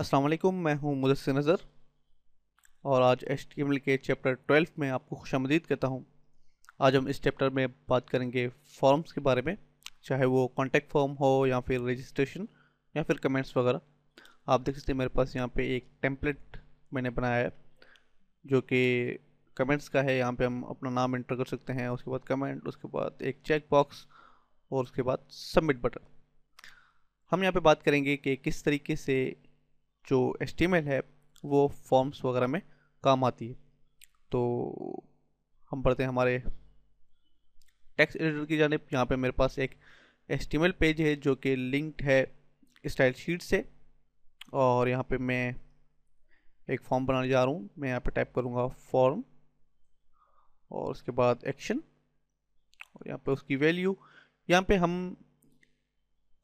अस्सलाम वालेकुम, मैं हूं मुदस्सिर नज़र और आज HTML के चैप्टर 12 में आपको खुशामदीद कहता हूं। आज हम इस चैप्टर में बात करेंगे फॉर्म्स के बारे में, चाहे वो कॉन्टैक्ट फॉर्म हो या फिर रजिस्ट्रेशन या फिर कमेंट्स वगैरह। आप देख सकते हैं मेरे पास यहाँ पे एक टेम्पलेट मैंने बनाया है जो कि कमेंट्स का है। यहाँ पे हम अपना नाम एंटर कर सकते हैं, उसके बाद कमेंट, उसके बाद एक चेक बॉक्स और उसके बाद सबमिट बटन। हम यहाँ पे बात करेंगे कि किस तरीके से जो HTML है वो फॉर्म्स वगैरह में काम आती है। तो हम पढ़ते हैं हमारे टेक्स्ट एडिटर की जानिब। यहाँ पे मेरे पास एक HTML पेज है जो कि लिंक्ड है स्टाइल शीट से, और यहाँ पे मैं एक फॉर्म बनाने जा रहा हूँ। मैं यहाँ पे टाइप करूँगा फॉर्म और उसके बाद एक्शन और यहाँ पे उसकी वैल्यू। यहाँ पे हम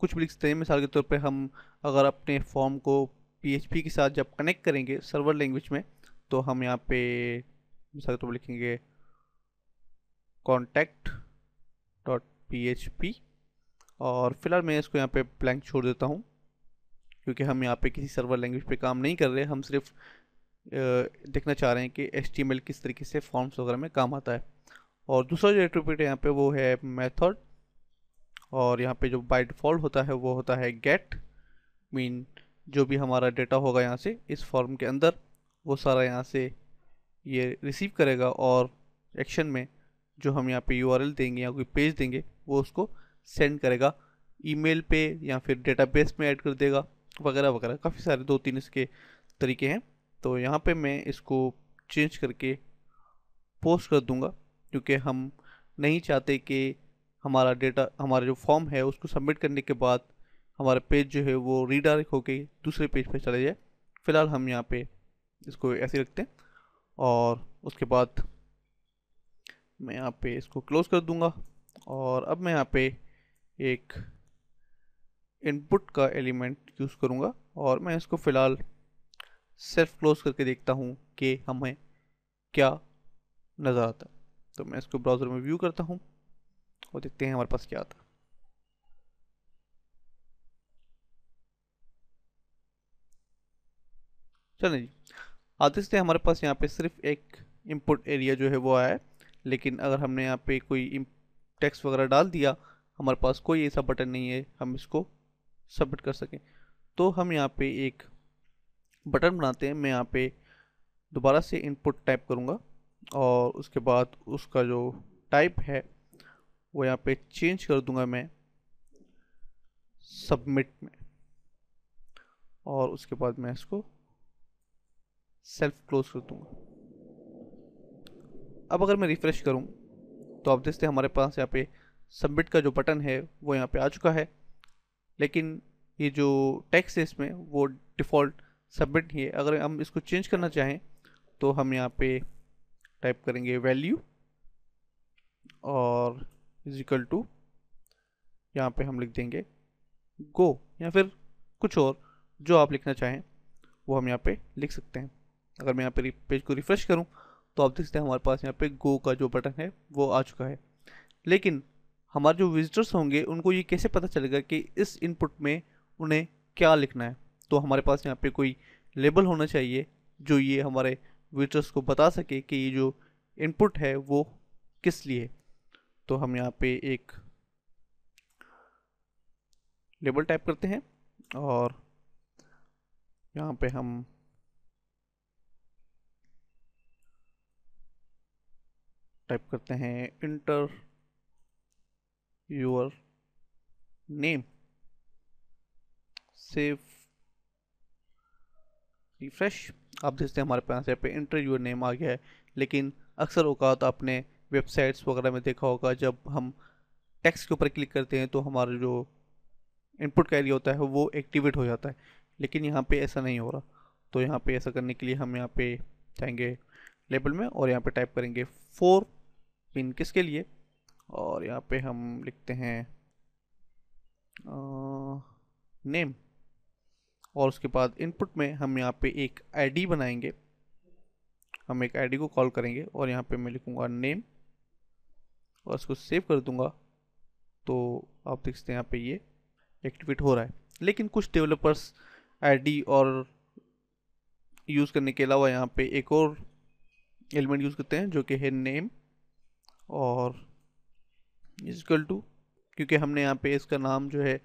कुछ भी लिख सकते हैं। मिसाल के तौर पे हम अगर अपने फॉर्म को PHP के साथ जब कनेक्ट करेंगे सर्वर लैंग्वेज में, तो हम यहाँ पे मिसाल के तौर पर लिखेंगे contact डॉट PHP और फिलहाल मैं इसको यहाँ पे ब्लैंक छोड़ देता हूँ क्योंकि हम यहाँ पे किसी सर्वर लैंग्वेज पे काम नहीं कर रहे। हम सिर्फ देखना चाह रहे हैं कि HTML किस तरीके से फॉर्म्स वगैरह में काम आता है। और दूसरा जो एट्रीब्यूट है यहाँ पे वो है मेथड, और यहाँ पे जो बाय डिफ़ॉल्ट होता है वो होता है गेट। मीन जो भी हमारा डेटा होगा यहाँ से इस फॉर्म के अंदर वो सारा यहाँ से ये रिसीव करेगा, और एक्शन में जो हम यहाँ पे URL देंगे या कोई पेज देंगे वो उसको सेंड करेगा ईमेल पे या फिर डेटाबेस में ऐड कर देगा वगैरह वगैरह। काफ़ी सारे दो तीन इसके तरीके हैं। तो यहाँ पे मैं इसको चेंज करके पोस्ट कर दूंगा क्योंकि हम नहीं चाहते कि हमारा डेटा, हमारा जो फॉर्म है उसको सबमिट करने के बाद हमारा पेज जो है वो रीडायरेक्ट होके दूसरे पेज पे चले जाए। फिलहाल हम यहाँ पे इसको ऐसे रखते हैं और उसके बाद मैं यहाँ पे इसको क्लोज कर दूंगा। और अब मैं यहाँ पे एक इनपुट का एलिमेंट यूज़ करूँगा और मैं इसको फ़िलहाल सेल्फ क्लोज करके देखता हूँ कि हमें क्या नज़र आता है। तो मैं इसको ब्राउज़र में व्यू करता हूँ और देखते हैं हमारे पास क्या आता है। चलें जी, आप देखते हैं हमारे पास यहाँ पे सिर्फ एक इनपुट एरिया जो है वो आया है, लेकिन अगर हमने यहाँ पे कोई टेक्स्ट वगैरह डाल दिया, हमारे पास कोई ऐसा बटन नहीं है हम इसको सबमिट कर सकें। तो हम यहाँ पे एक बटन बनाते हैं। मैं यहाँ पे दोबारा से इनपुट टाइप करूँगा और उसके बाद उसका जो टाइप है वो यहाँ पे चेंज कर दूंगा मैं सबमिट में, और उसके बाद मैं इसको सेल्फ क्लोज कर दूंगा। अब अगर मैं रिफ्रेश करूं तो आप देखते हैं हमारे पास यहाँ पे सबमिट का जो बटन है वो यहाँ पे आ चुका है, लेकिन ये जो टेक्स्ट है इसमें वो डिफ़ॉल्ट सबमिट ही है। अगर हम इसको चेंज करना चाहें तो हम यहाँ पे टाइप करेंगे वैल्यू और इज इक्वल टू, यहाँ पे हम लिख देंगे गो या फिर कुछ और जो आप लिखना चाहें वो हम यहाँ पे लिख सकते हैं। अगर मैं यहाँ पे पेज को रिफ्रेश करूँ तो आप देख सकते हैं हमारे पास यहाँ पे गो का जो बटन है वो आ चुका है। लेकिन हमारे जो विजिटर्स होंगे उनको ये कैसे पता चलेगा कि इस इनपुट में उन्हें क्या लिखना है? तो हमारे पास यहाँ पे कोई लेबल होना चाहिए जो ये हमारे विजिटर्स को बता सके कि ये जो इनपुट है वो किस लिए है। तो हम यहाँ पे एक लेबल टाइप करते हैं और यहाँ पे हम टाइप करते हैं inter your name, save, refresh. आप देखते हैं हमारे पास यहाँ पे इंटर योर नेम आ गया है। लेकिन अक्सर औकात आपने वेबसाइट्स वगैरह में देखा होगा, जब हम टेक्स्ट के ऊपर क्लिक करते हैं तो हमारा जो इनपुट का एरिया होता है वो एक्टिवेट हो जाता है, लेकिन यहाँ पे ऐसा नहीं हो रहा। तो यहाँ पे ऐसा करने के लिए हम यहाँ पे जाएंगे लेबल में और यहाँ पे टाइप करेंगे 4 पिन किसके लिए, और यहाँ पे हम लिखते हैं नेम, और उसके बाद इनपुट में हम यहाँ पे एक आईडी बनाएंगे। हम एक आईडी को कॉल करेंगे और यहाँ पे मैं लिखूँगा नेम और इसको सेव कर दूंगा। तो आप देख सकते हैं यहाँ पे ये एक्टिवेट हो रहा है। लेकिन कुछ डेवलपर्स आईडी और यूज़ करने के अलावा यहाँ पे एक और एलिमेंट यूज़ करते हैं जो कि है नेम, और इक्वल टू, क्योंकि हमने यहाँ पे इसका नाम जो है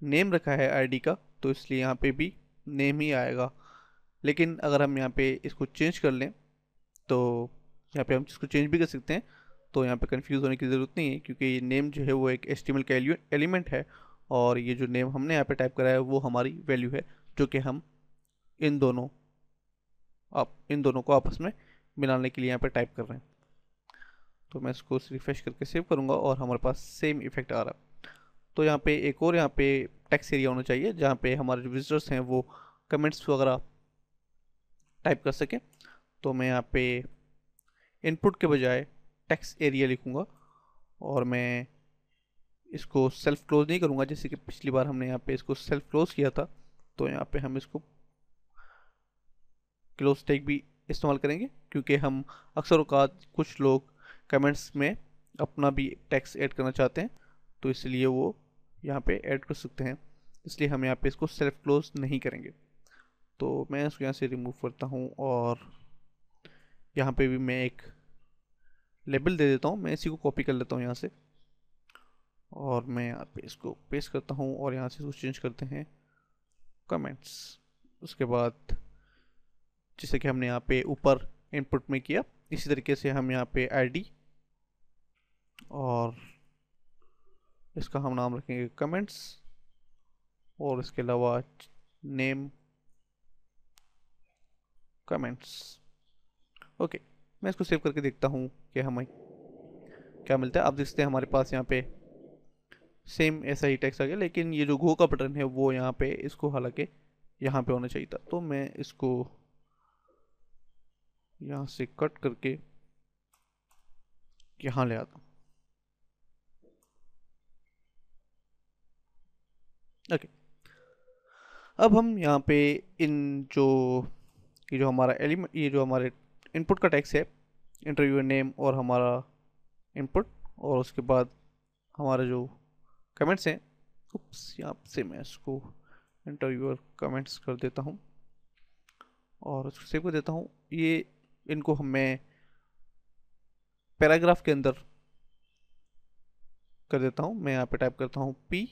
नेम रखा है आईडी का, तो इसलिए यहाँ पे भी नेम ही आएगा। लेकिन अगर हम यहाँ पे इसको चेंज कर लें तो यहाँ पे हम इसको चेंज भी कर सकते हैं, तो यहाँ पे कंफ्यूज होने की ज़रूरत नहीं है, क्योंकि ये नेम जो है वो एक HTML का एलिमेंट है, और ये जो नेम हमने यहाँ पे टाइप करा है वो हमारी वैल्यू है, जो कि हम इन दोनों को आपस में मिलाने के लिए यहाँ पे टाइप कर रहे हैं। तो मैं इसको रिफ्रेश करके सेव करूँगा और हमारे पास सेम इफेक्ट आ रहा है। तो यहाँ पे एक और यहाँ पे टेक्स्ट एरिया होना चाहिए जहाँ पे हमारे जो विजिटर्स हैं वो कमेंट्स वगैरह टाइप कर सकें। तो मैं यहाँ पे इनपुट के बजाय टेक्स्ट एरिया लिखूँगा, और मैं इसको सेल्फ क्लोज नहीं करूँगा, जैसे कि पिछली बार हमने यहाँ पे इसको सेल्फ क्लोज किया था। तो यहाँ पे हम इसको क्लोज टैग भी इस्तेमाल करेंगे, क्योंकि हम अक्सर औकात कुछ लोग कमेंट्स में अपना भी टेक्स्ट ऐड करना चाहते हैं, तो इसलिए वो यहाँ पे ऐड कर सकते हैं, इसलिए हम यहाँ पे इसको सेल्फ क्लोज नहीं करेंगे। तो मैं इसको यहाँ से रिमूव करता हूँ, और यहाँ पे भी मैं एक लेबल दे देता हूँ। मैं इसी को कॉपी कर लेता हूँ यहाँ से, और मैं यहाँ पे इसको पेस्ट करता हूँ, और यहाँ से इसको चेंज करते हैं कमेंट्स। उसके बाद जैसे कि हमने यहाँ पे ऊपर इनपुट में किया, इसी तरीके से हम यहाँ पे आईडी और इसका हम नाम रखेंगे कमेंट्स, और इसके अलावा नेम कमेंट्स। ओके, मैं इसको सेव करके देखता हूँ कि हमें क्या मिलता है। आप देखते हैं हमारे पास यहाँ पे सेम ऐसा ही टेक्स्ट आ गया, लेकिन ये जो गो का बटन है वो यहाँ पे, इसको हालांकि यहाँ पे होना चाहिए था। तो मैं इसको यहाँ से कट करके यहाँ ले आता हूँ। ओके, अब हम यहाँ पे इन जो ये जो हमारा एलिमेंट, ये जो हमारे इनपुट का टेक्स्ट है, इंटरव्यूअर नेम और हमारा इनपुट, और उसके बाद हमारे जो कमेंट्स हैं, यहाँ से मैं इसको इंटरव्यूअर कमेंट्स कर देता हूँ और उसको सेव कर देता हूँ। ये इनको मैं पैराग्राफ के अंदर कर देता हूँ। मैं यहाँ पे टाइप करता हूँ P,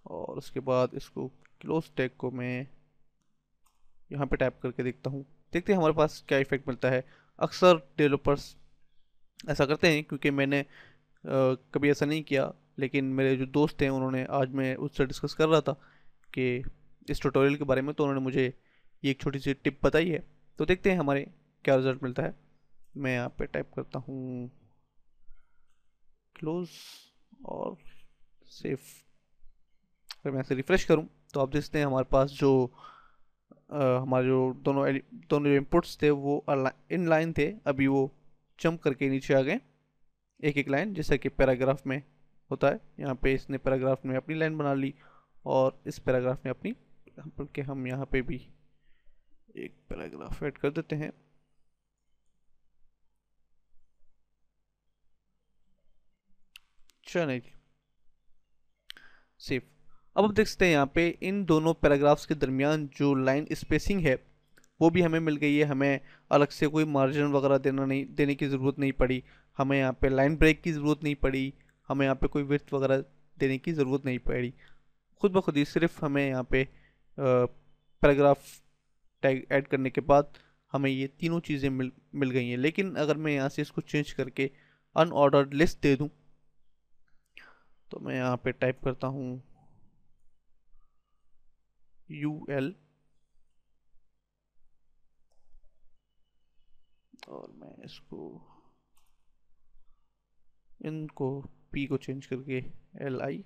और उसके बाद इसको क्लोज टैग को मैं यहाँ पे टाइप करके देखता हूँ। देखते हैं हमारे पास क्या इफेक्ट मिलता है। अक्सर डेवलपर्स ऐसा करते हैं, क्योंकि मैंने कभी ऐसा नहीं किया, लेकिन मेरे जो दोस्त हैं उन्होंने, आज मैं उससे डिस्कस कर रहा था कि इस ट्यूटोरियल के बारे में, तो उन्होंने मुझे ये एक छोटी सी टिप बताई है। तो देखते हैं हमारे क्या रिजल्ट मिलता है। मैं यहाँ पे टाइप करता हूँ क्लोज और सेव। अगर मैं ऐसे रिफ्रेश करूँ तो आप देखते हैं हमारे पास जो हमारे जो दोनों जो इनपुट्स थे वो इन लाइन थे, अभी वो जंप करके नीचे आ गए एक एक लाइन, जैसा कि पैराग्राफ में होता है। यहाँ पे इसने पैराग्राफ में अपनी लाइन बना ली, और इस पैराग्राफ में अपनी, बल्कि हम यहाँ पे भी एक पैराग्राफ ऐड कर देते हैं। चलिए सेव। अब आप देख सकते हैं यहाँ पे इन दोनों पैराग्राफ्स के दरमियान जो लाइन स्पेसिंग है वो भी हमें मिल गई है। हमें अलग से कोई मार्जिन वगैरह देने की ज़रूरत नहीं पड़ी। हमें यहाँ पे लाइन ब्रेक की ज़रूरत नहीं पड़ी। हमें यहाँ पे कोई विड्थ वगैरह देने की ज़रूरत नहीं पड़ी। खुद ब खुद ही सिर्फ हमें यहाँ पे पैराग्राफ टैग ऐड करने के बाद हमें ये तीनों चीज़ें मिल गई हैं। लेकिन अगर मैं यहाँ से इसको चेंज करके अनऑर्डर्ड लिस्ट दे दूँ, तो मैं यहाँ पे टाइप करता हूँ UL, और मैं इसको इनको P को चेंज करके LI,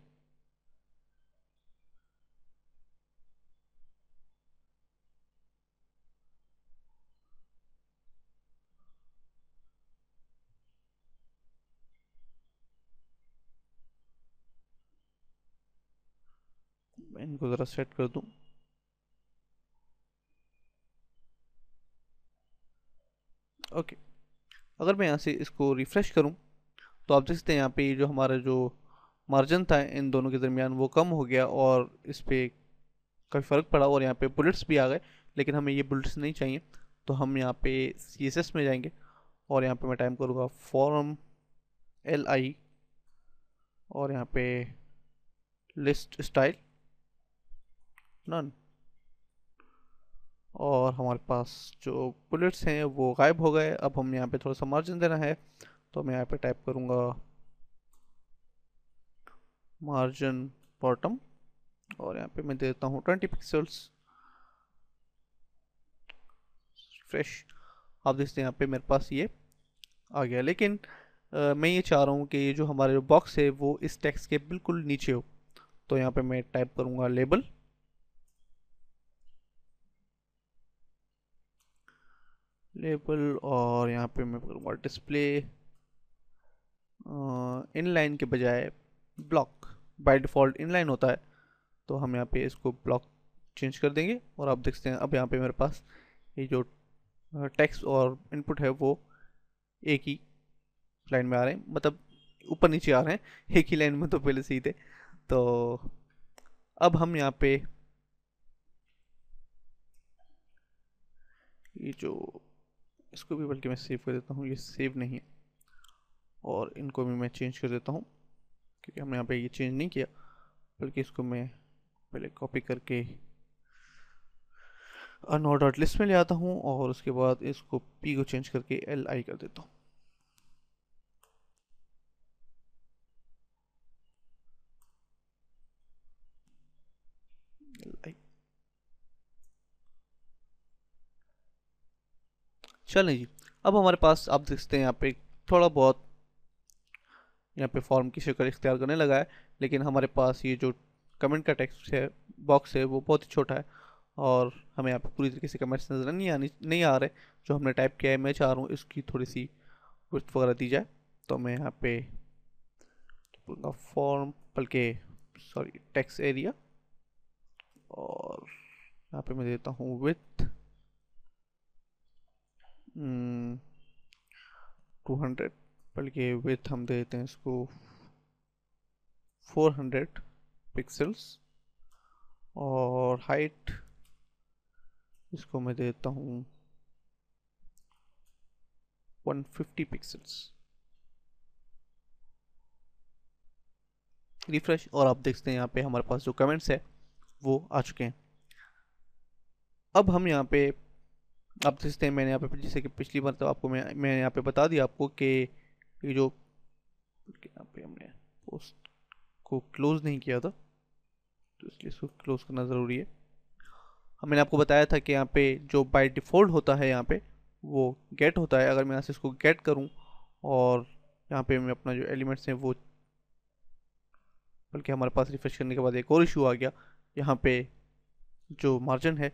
मैं इनको ज़रा सेट कर दूँ। ओके, अगर मैं यहाँ से इसको रिफ्रेश करूँ तो आप देख सकते हैं यहाँ पे जो हमारा जो मार्जिन था इन दोनों के दरमियान वो कम हो गया, और इस पर काफ़ी फ़र्क पड़ा, और यहाँ पे बुलेट्स भी आ गए। लेकिन हमें ये बुलेट्स नहीं चाहिए, तो हम यहाँ पे CSS में जाएंगे और यहाँ पे मैं टाइप करूँगा फॉर्म LI और यहाँ पे लिस्ट स्टाइल नन, और हमारे पास जो बुलेट्स हैं वो गायब हो गए। अब हम यहाँ पे थोड़ा सा मार्जिन देना है, तो मैं यहाँ पे टाइप करूँगा मार्जिन बॉटम और यहाँ पे मैं देता हूँ 20 पिक्सल्स। फ्रेश, आप देखते हैं यहाँ पे मेरे पास ये आ गया। लेकिन मैं ये चाह रहा हूँ कि ये जो हमारे जो बॉक्स है वो इस टेक्स्ट के बिल्कुल नीचे हो, तो यहाँ पे मैं टाइप करूँगा लेबल और यहाँ पे मैं करूँगा डिस्प्ले इनलाइन के बजाय ब्लॉक। बाय डिफ़ॉल्ट इनलाइन होता है, तो हम यहाँ पे इसको ब्लॉक चेंज कर देंगे और आप देखते हैं अब यहाँ पे मेरे पास ये जो टेक्स्ट और इनपुट है वो एक ही लाइन में आ रहे हैं, मतलब ऊपर नीचे आ रहे हैं, एक ही लाइन में तो पहले से ही थे। तो अब हम यहाँ पे ये जो इसको भी बल्कि मैं सेव कर देता हूँ, ये सेव नहीं है, और इनको भी मैं चेंज कर देता हूँ क्योंकि हमने यहाँ पे ये चेंज नहीं किया, बल्कि इसको मैं पहले कॉपी करके अनऑर्डर्ड लिस्ट में ले आता हूँ और उसके बाद इसको P को चेंज करके LI कर देता हूँ। LI चलें जी। अब हमारे पास आप देखते हैं यहाँ पे थोड़ा बहुत यहाँ पे फॉर्म की शक्ल इख्तियार करने लगा है, लेकिन हमारे पास ये जो कमेंट का टेक्स्ट है, बॉक्स है, वो बहुत ही छोटा है और हमें यहाँ पे पूरी तरीके से कमेंट्स नज़र नहीं आ रहे जो हमने टाइप किया है। मैं चाह रहा हूँ इसकी थोड़ी सी विड्थ वगैरह दी जाए, तो मैं यहाँ पे फॉर्म बल्कि सॉरी टेक्स्ट एरिया और यहाँ पे मैं देता हूँ विथ 200, बल्कि विथ हम देते हैं इसको 400 पिक्सल्स और हाइट इसको मैं देता हूँ 150 पिक्सल्स। रिफ्रेश, और आप देखते हैं यहाँ पे हमारे पास जो कमेंट्स है वो आ चुके हैं। अब हम यहाँ पे आप देखते हैं मैंने यहाँ पे जैसे कि पिछली बार तो आपको मैं यहाँ पे बता दिया आपको कि ये जो यहाँ पे हमने पोस्ट को क्लोज नहीं किया था, तो इसलिए इसको क्लोज करना ज़रूरी है। मैंने आपको बताया था कि यहाँ पे जो बाय डिफ़ॉल्ट होता है यहाँ पे वो गेट होता है। अगर मैं यहाँ से इसको गेट करूँ और यहाँ पे मैं अपना जो एलिमेंट्स हैं वो, बल्कि हमारे पास रिफ्रेश करने के बाद एक और इशू आ गया। यहाँ पे जो मार्जिन है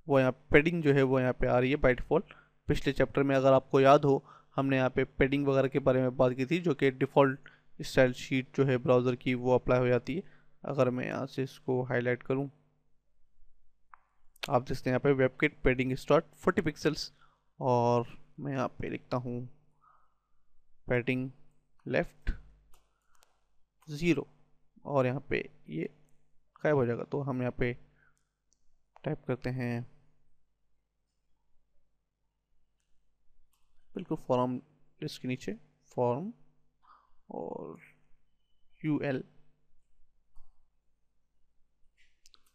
वो यहाँ पेडिंग जो है वो यहाँ पे आ रही है बाय डिफ़ॉल्ट। पिछले चैप्टर में अगर आपको याद हो हमने यहाँ पे पेडिंग वगैरह के बारे में बात की थी, जो कि डिफ़ॉल्ट स्टाइल शीट जो है ब्राउज़र की वो अप्लाई हो जाती है। अगर मैं यहाँ से इसको हाईलाइट करूँ, आप देखते हैं यहाँ पे वेबकिट पेडिंग स्टार्ट 40 पिक्सल्स और मैं यहाँ पे लिखता हूँ पेडिंग लेफ्ट 0 और यहाँ पे ये गायब हो जाएगा। तो हम यहाँ पे टाइप करते हैं बिल्कुल फॉर्म लिस्ट के नीचे फॉर्म और UL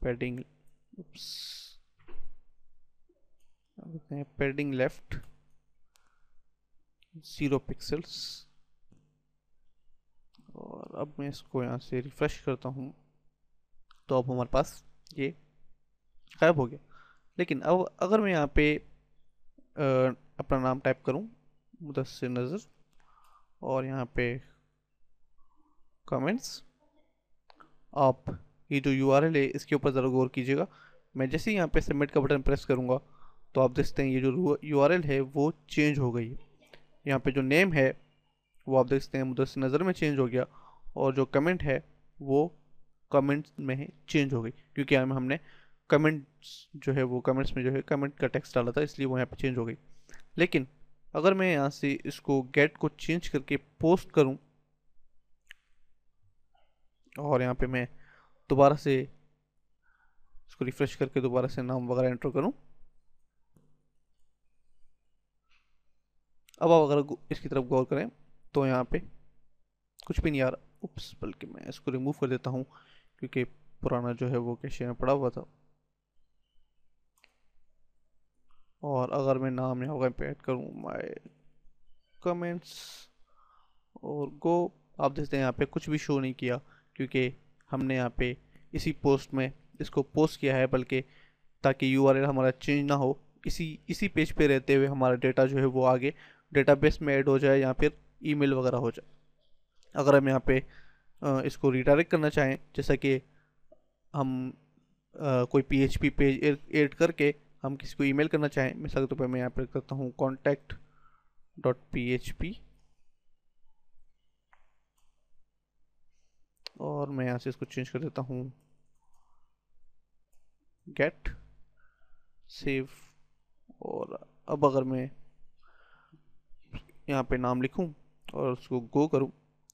पेडिंग पेडिंग लेफ्ट 0 पिक्सल्स, और अब मैं इसको यहाँ से रिफ्रेश करता हूँ तो अब हमारे पास ये गायब हो गया। लेकिन अब अगर मैं यहाँ पे अपना नाम टाइप करूँ मुदस्सिर नज़र और यहाँ पे कमेंट्स, आप ये जो URL है इसके ऊपर ज़रा गौर कीजिएगा। मैं जैसे ही यहाँ पे सबमिट का बटन प्रेस करूँगा तो आप देखते हैं ये जो URL है वो चेंज हो गई है। यहाँ पे जो नेम है वो आप देखते हैं मुदस्सिर नज़र में चेंज हो गया और जो कमेंट है वो कमेंट्स में चेंज हो गई, क्योंकि हमने कमेंट्स जो है वो कमेंट्स में जो है कमेंट का टेक्स्ट डाला था, इसलिए वो यहाँ पे चेंज हो गई। लेकिन अगर मैं यहाँ से इसको गेट को चेंज करके पोस्ट करूँ और यहाँ पे मैं दोबारा से इसको रिफ्रेश करके दोबारा से नाम वगैरह एंटर करूँ अब आप अगर इसकी तरफ गौर करें तो यहाँ पे कुछ भी नहीं आ रहा। उप्स, बल्कि मैं इसको रिमूव कर देता हूँ क्योंकि पुराना जो है वो कैशे में पड़ा हुआ था। और अगर मैं नाम यहाँ पे ऐड करूँ माय कमेंट्स और गो, आप देखते हैं यहाँ पे कुछ भी शो नहीं किया क्योंकि हमने यहाँ पे इसी पोस्ट में इसको पोस्ट किया है, बल्कि ताकि यूआरएल हमारा चेंज ना हो, इसी पेज पे रहते हुए हमारा डेटा जो है वो आगे डेटाबेस में ऐड हो जाए या फिर ईमेल वगैरह हो जाए। अगर हम यहाँ पे इसको रिडायरेक्ट करना चाहें, जैसा कि हम कोई पीएचपी पेज ऐड करके हम किसी को ईमेल करना चाहें, मिसाल के तौर पर मैं यहाँ पे करता हूँ contact.php और मैं यहाँ से इसको चेंज कर देता हूँ गेट सेव। और अब अगर मैं यहाँ पे नाम लिखूँ और उसको गो करूँ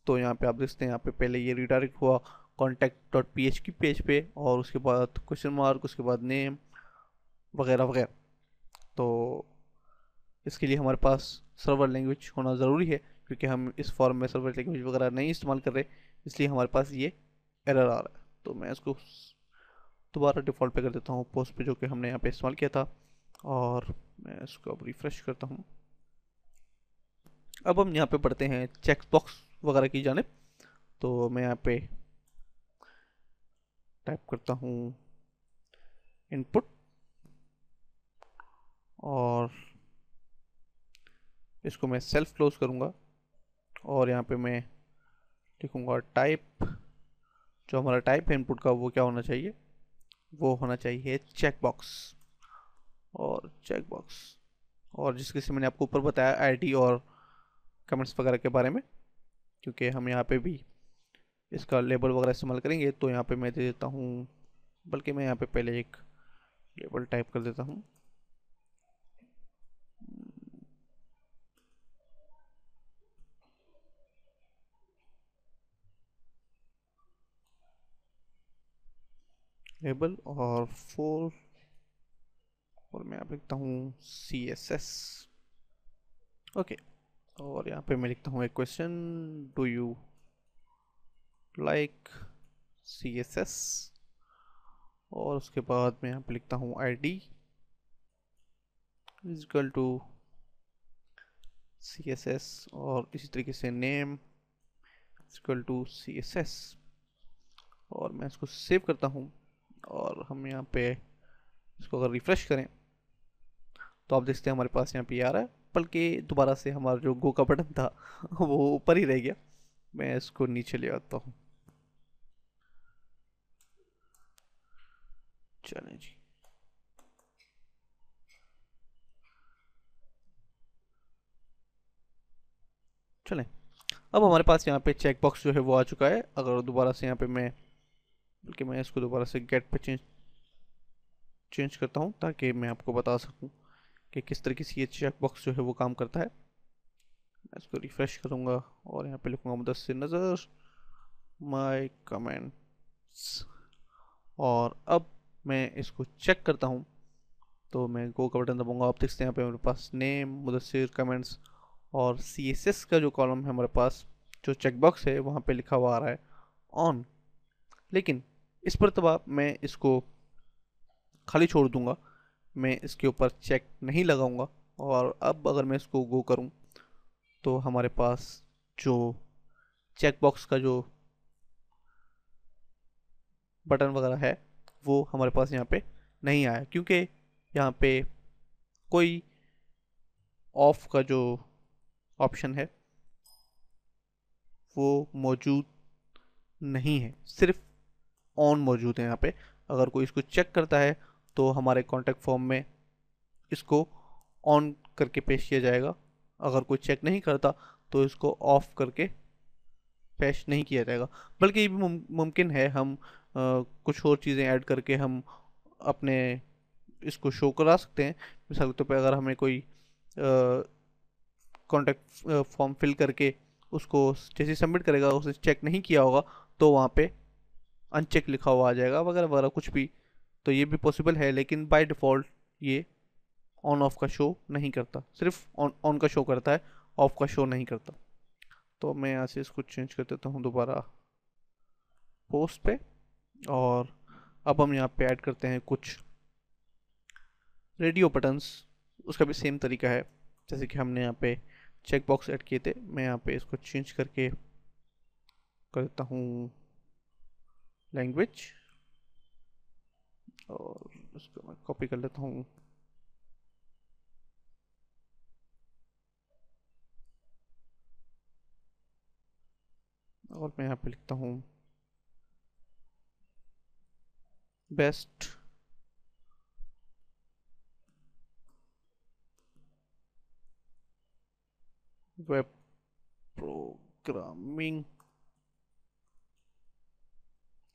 तो यहाँ पे आप देखते हैं यहाँ पे पहले ये रिडायरेक्ट हुआ contact.php पेज पे और उसके बाद क्वेश्चन मार्क, उसके बाद नेम वगैरह वगैरह। तो इसके लिए हमारे पास सर्वर लैंग्वेज होना ज़रूरी है क्योंकि हम इस फॉर्म में सर्वर लैंग्वेज वगैरह नहीं इस्तेमाल कर रहे, इसलिए हमारे पास ये एरर आ रहा है। तो मैं इसको दोबारा डिफ़ॉल्ट पे कर देता हूँ पोस्ट पे जो कि हमने यहाँ पे इस्तेमाल किया था और मैं इसको अब रिफ़्रेश करता हूँ। अब हम यहाँ पे पढ़ते हैं चेक बॉक्स वगैरह की जानिब। तो मैं यहाँ पे टाइप करता हूँ इनपुट और इसको मैं सेल्फ क्लोज करूँगा और यहाँ पे मैं लिखूँगा टाइप। जो हमारा टाइप है इनपुट का वो क्या होना चाहिए, वो होना चाहिए चेक बॉक्स और जिसके से मैंने आपको ऊपर बताया आईडी और कमेंट्स वगैरह के बारे में, क्योंकि हम यहाँ पे भी इसका लेबल वगैरह इस्तेमाल करेंगे। तो यहाँ पे मैं दे देता हूँ, बल्कि मैं यहाँ पे पहले एक लेबल टाइप कर देता हूँ। लेबल और 4 और मैं यहाँ पे लिखता हूँ CSS। ओके, और यहाँ पे मैं लिखता हूँ एक question, do you like CSS। और उसके बाद मैं यहाँ पे लिखता हूँ ID is equal to CSS और इसी तरीके से name is equal to CSS। और मैं इसको सेव करता हूँ और हम यहाँ पे इसको अगर रिफ्रेश करें तो आप देखते हैं हमारे पास यहाँ पे आ रहा है, बल्कि दोबारा से हमारा जो गो का बटन था वो ऊपर ही रह गया। मैं इसको नीचे ले आता हूँ। चलें जी, चलें। अब हमारे पास यहाँ पे चेक बॉक्स जो है वो आ चुका है। अगर दोबारा से यहाँ पे बल्कि मैं इसको दोबारा से गेट पे चेंज करता हूँ ताकि मैं आपको बता सकूँ कि किस तरीके से ये चेक बॉक्स जो है वो काम करता है। मैं इसको रिफ्रेश करूँगा और यहाँ पे लिखूँगा मुदस्सिर नज़र माय कमेंट्स और अब मैं इसको चेक करता हूँ तो मैं गो का बटन दबाऊँगा। आप देखते हैं यहाँ पे मेरे पास नेम, मुदस्सिर, कमेंट्स और CSS का जो कॉलम है हमारे पास, जो चेक बॉक्स है वहाँ पे लिखा हुआ आ रहा है ऑन। लेकिन इस पर दबा मैं इसको खाली छोड़ दूंगा, मैं इसके ऊपर चेक नहीं लगाऊंगा। और अब अगर मैं इसको गो करूं तो हमारे पास जो चेक बॉक्स का जो बटन वगैरह है वो हमारे पास यहाँ पे नहीं आया, क्योंकि यहाँ पे कोई ऑफ का जो ऑप्शन है वो मौजूद नहीं है, सिर्फ ऑन मौजूद है यहाँ पे। अगर कोई इसको चेक करता है तो हमारे कॉन्टैक्ट फॉर्म में इसको ऑन करके पेश किया जाएगा। अगर कोई चेक नहीं करता तो इसको ऑफ करके पेश नहीं किया जाएगा। बल्कि ये भी मुमकिन है हम कुछ और चीज़ें ऐड करके हम अपने इसको शो करा सकते हैं। मिसाल के तौर पर अगर हमें कोई कॉन्टैक्ट फॉर्म फिल करके उसको जैसे सबमिट करेगा उसने चेक नहीं किया होगा तो वहाँ पे अनचेक लिखा हुआ आ जाएगा वगैरह वगैरह कुछ भी। तो ये भी पॉसिबल है, लेकिन बाय डिफ़ॉल्ट ये ऑन ऑफ का शो नहीं करता, सिर्फ ऑन का शो करता है। ऑफ का शो नहीं करता। तो मैं यहाँ से इसको चेंज कर देता हूँ दोबारा पोस्ट पे। और अब हम यहाँ पे ऐड करते हैं कुछ रेडियो बटन्स। उसका भी सेम तरीका है जैसे कि हमने यहाँ पे चेक बॉक्स ऐड किए थे। मैं यहाँ पे इसको चेंज करके कर देता हूँ लैंग्वेज, और उसको मैं कॉपी कर लेता हूँ। और मैं यहाँ पे लिखता हूँ बेस्ट वेब प्रोग्रामिंग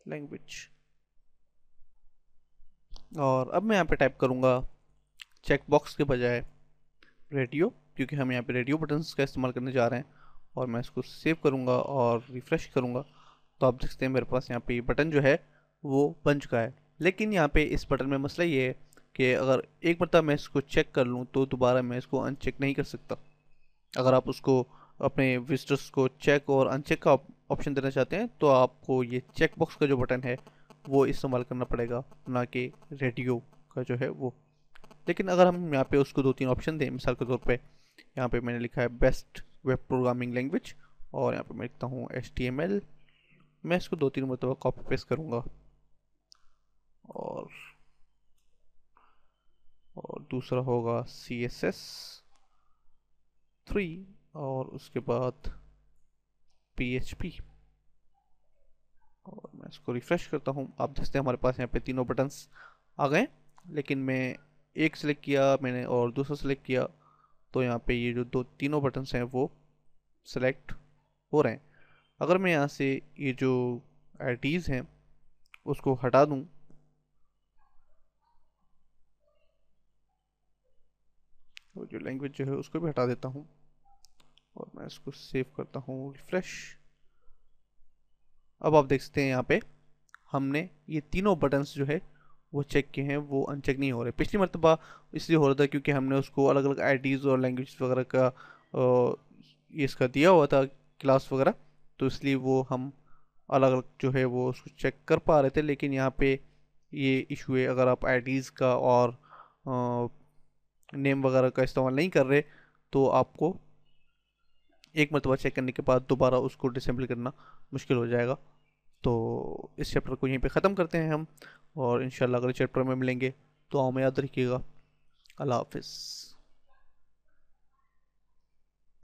लैंग्वेज। और अब मैं यहाँ पे टाइप करूँगा चेक बॉक्स के बजाय रेडियो, क्योंकि हम यहाँ पे रेडियो बटन्स का इस्तेमाल करने जा रहे हैं। और मैं इसको सेव करूँगा और रिफ़्रेश करूँगा, तो आप देखते हैं मेरे पास यहाँ पे बटन जो है वो बन चुका है। लेकिन यहाँ पे इस बटन में मसला ये है कि अगर एक मरतबा मैं इसको चेक कर लूँ तो दोबारा मैं इसको अनचेक नहीं कर सकता। अगर आप उसको अपने विजिटर्स को चेक और अनचेक का ऑप्शन देना चाहते हैं तो आपको ये चेक बॉक्स का जो बटन है वो इस्तेमाल करना पड़ेगा, ना कि रेडियो का जो है वो। लेकिन अगर हम यहाँ पे उसको 2-3 ऑप्शन दें, मिसाल के तौर पे यहाँ पे मैंने लिखा है बेस्ट वेब प्रोग्रामिंग लैंग्वेज, और यहाँ पे मैं लिखता हूँ HTML। मैं इसको 2-3 मरतबा कॉपी पेस्ट करूँगा। और दूसरा होगा CSS3, और उसके बाद PHP। और मैं इसको रिफ़्रेश करता हूँ। आप देखते हैं हमारे पास यहाँ पे तीनों बटन्स आ गए। लेकिन मैं एक सिलेक्ट किया मैंने और दूसरा सिलेक्ट किया, तो यहाँ पे ये जो तीनों बटन्स हैं वो सिलेक्ट हो रहे हैं। अगर मैं यहाँ से ये जो IDs हैं उसको हटा दूँ, तो जो लैंग्वेज जो है उसको भी हटा देता हूँ, और मैं इसको सेव करता हूँ, रिफ्रेश। अब आप देख सकते हैं यहाँ पे हमने ये तीनों बटन्स जो है वो चेक किए हैं, वो अनचेक नहीं हो रहे। पिछली मरतबा इसलिए हो रहा था क्योंकि हमने उसको अलग अलग IDs और लैंग्वेज वगैरह का ये इसका दिया हुआ था क्लास वगैरह, तो इसलिए वो हम अलग अलग जो है वो उसको चेक कर पा रहे थे। लेकिन यहाँ पे ये इशू है, अगर आप IDs का और नेम वगैरह का इस्तेमाल नहीं कर रहे तो आपको एक मरतबा चेक करने के बाद दोबारा उसको डिसेंबल करना मुश्किल हो जाएगा। तो इस चैप्टर को यहीं पे ख़त्म करते हैं हम, और इंशाल्लाह अगले चैप्टर में मिलेंगे। तो में याद रखिएगा। अल्लाह हाफिज़।